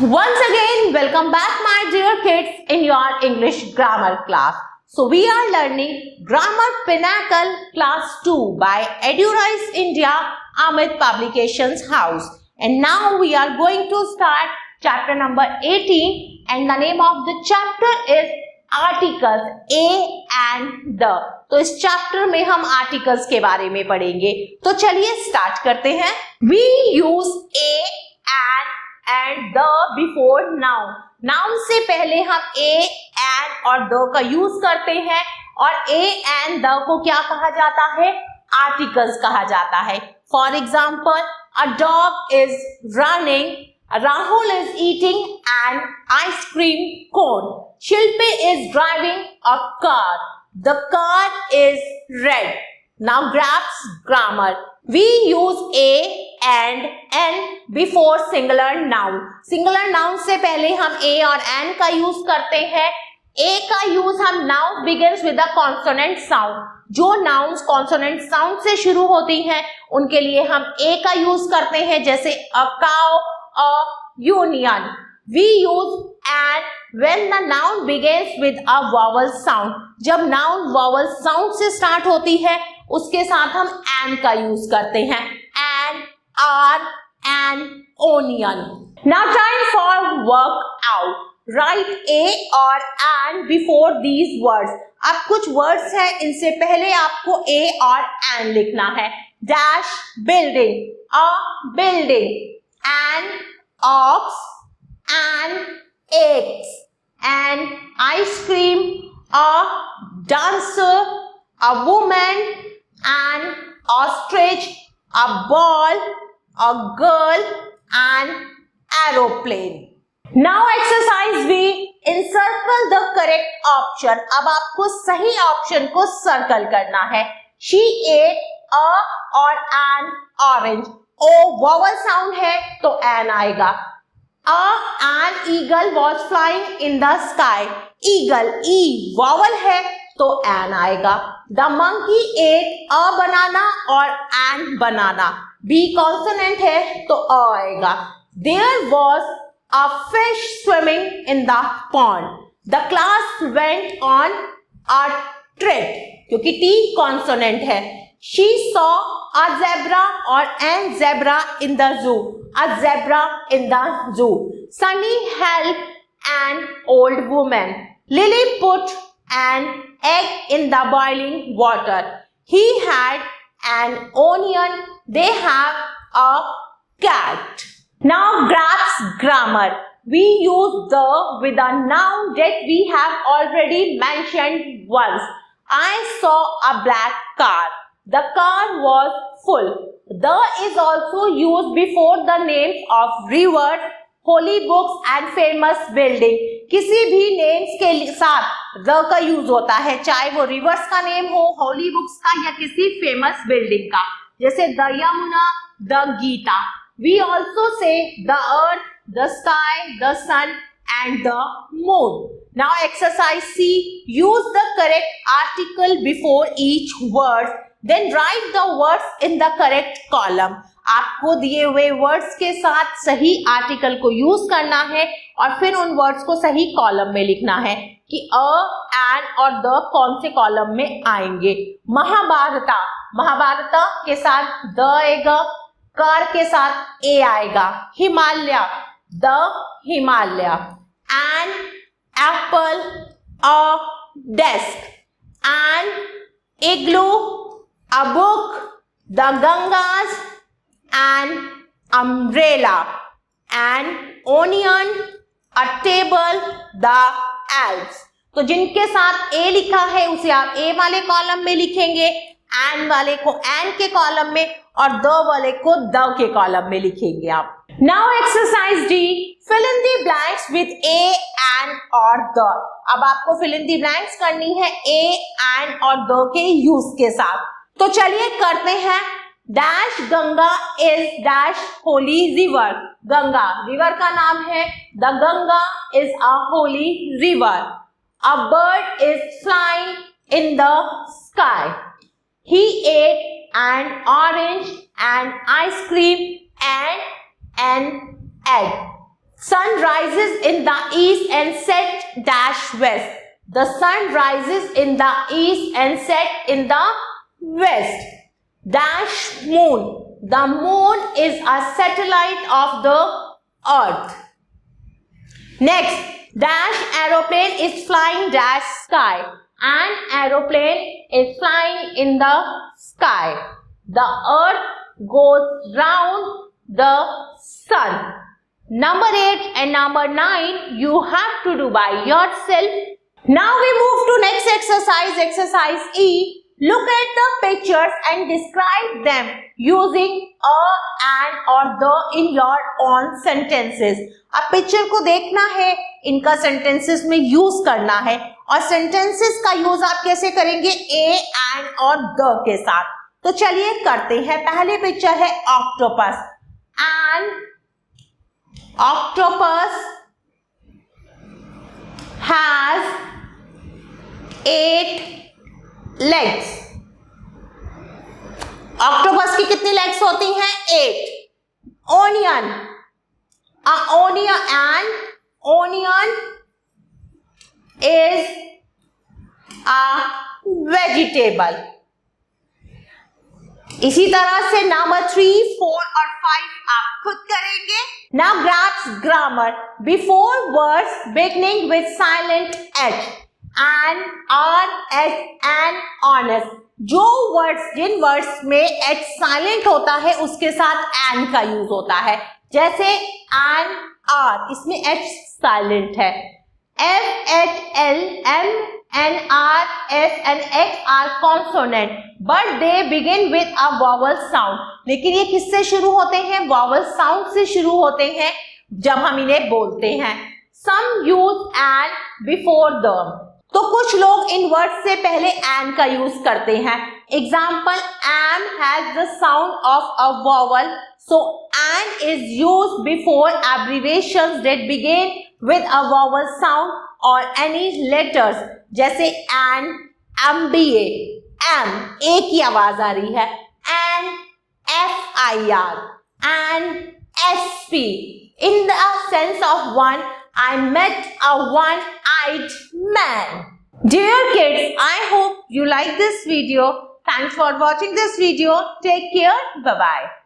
Once again, welcome back my dear kids in your English grammar class. So we are learning Grammar Pinnacle Class 2 by EduRise India, Amit Publications House. And now we are going to start chapter number 18 and the name of the chapter is Articles A and the. तो इस chapter में हम articles के बारे में पढ़ेंगे. तो चलिए स्टार्ट करते हैं. We use a and the before noun. Noun से पहले हम a and और the का यूज करते हैं और a and the को क्या कहा जाता है? आर्टिकल्स कहा जाता है. For example, a dog is running, Rahul is eating an ice cream cone, Shilpi is driving a car, the car is red. Now grasp grammar. We use a and n before singular noun. Singular noun से पहले हम a और n का use करते हैं. a का use हम noun begins with a consonant sound. जो nouns consonant sound से शुरू होती हैं उनके लिए हम a का यूज करते हैं, जैसे a cow, a union. We use and when the noun begins with a vowel sound. जब noun vowel sound से start होती है उसके साथ हम and का यूज करते हैं. And, are, and, onion. Now time for work out. Write a or and before these words. अब कुछ words हैं, इनसे पहले आपको a और and लिखना है. Dash building, a building, an ox, an eggs, an ice cream, a dancer, a woman, an ostrich, a ball, a girl, an aeroplane. Now exercise B. Encircle the correct option. अब आपको सही option को circle करना है. She ate a और an orange. O vowel sound है तो an आएगा. An eagle was flying in the sky. Eagle e vowel है तो an आएगा. The monkey ate a banana और an banana. B consonant है तो a आएगा. There was a fish swimming in the pond. The class went on a trip. क्योंकि T consonant है. She saw a zebra or an zebra in the zoo. A zebra in the zoo. Sunny helped an old woman. Lily put an egg in the boiling water. He had an onion. They have a cat. Now grasp grammar. We use the with a noun that we have already mentioned once. I saw a black car. The car was full. The is also used before the names of rivers, holy books and famous building. किसी भी names के साथ the का use होता है, चाहे वो rivers का नेम हो, holy books का या किसी famous building का, जैसे the Yamuna, the Gita. We also say the earth, the sky, the sun and the moon. Now exercise C. Use the correct article before each word. Then write the words in the correct column. आपको दिए हुए words के साथ सही article को use करना है और फिर उन वर्ड्स को सही कॉलम में लिखना है कि अ, एन और द कौन से कॉलम में आएंगे. महाभारता, महाभारता के साथ द आएगा, कार के साथ ए आएगा. Himalaya, the Himalaya. An apple, a desk. An igloo, a book, the Gangas, an umbrella, an onion, a table, the Alps. तो जिनके साथ a लिखा है उसे आप a वाले कॉलम में लिखेंगे, an वाले को an के कॉलम में और the वाले को the के कॉलम में लिखेंगे आप. Now exercise D. Fill in the blanks with a, an और the. अब आपको fill in the blanks करनी है a, an और the के यूज के साथ. तो चलिए करते हैं. Dash Ganga is dash holy river. Ganga river का नाम है. The Ganga is a holy river. A bird is flying in the sky. He ate an orange and ice cream and an egg. sun rises in the east and set dash west. The sun rises in the east and set in the west. Dash moon. The moon is a satellite of the earth. Next, dash aeroplane is flying dash sky. An aeroplane is flying in the sky. The earth goes round the sun. Number 8 and number 9 you have to do by yourself. Now we move to next exercise, exercise E. Look at the pictures and describe them using a, an or the in your own sentences. अब picture को देखना है, इनका sentences में use करना है और sentences का यूज आप कैसे करेंगे? ए, एंड और द के साथ। तो चलिए करते हैं। पहले पिक्चर है octopus. And octopus has 8 legs. Octopus की कितनी लेग्स होती हैं? 8. Onion. An onion is a vegetable. इसी तरह से नंबर 3, 4 और 5 आप खुद करेंगे। Now grasp grammar. Before words beginning with silent H, an, r, s, and honest. जो वर्ड्स, जिन वर्ड्स में h साइलेंट होता है उसके साथ an का यूज होता है, जैसे an, r, इसमें h साइलेंट है। f, h, l, m, n, r, s and x are consonant but they begin with a vowel sound. लेकिन ये किससे शुरू होते हैं? vowel sound से शुरू होते हैं जब हम इन्हें बोलते हैं। Some use an before them. तो कुछ लोग इन वर्ड से पहले एन का यूज करते हैं। Example, M has the sound of a vowel, so an is use before abbreviations that begin with a vowel sound और एनी लेटर्स, जैसे एन, एमबीए, एम ए की आवाज आ रही है, an, FIR, an, SP, in the sense of one, I met a one-eyed man. Dear kids, I hope you like this video. Thanks for watching this video. Take care. Bye-bye.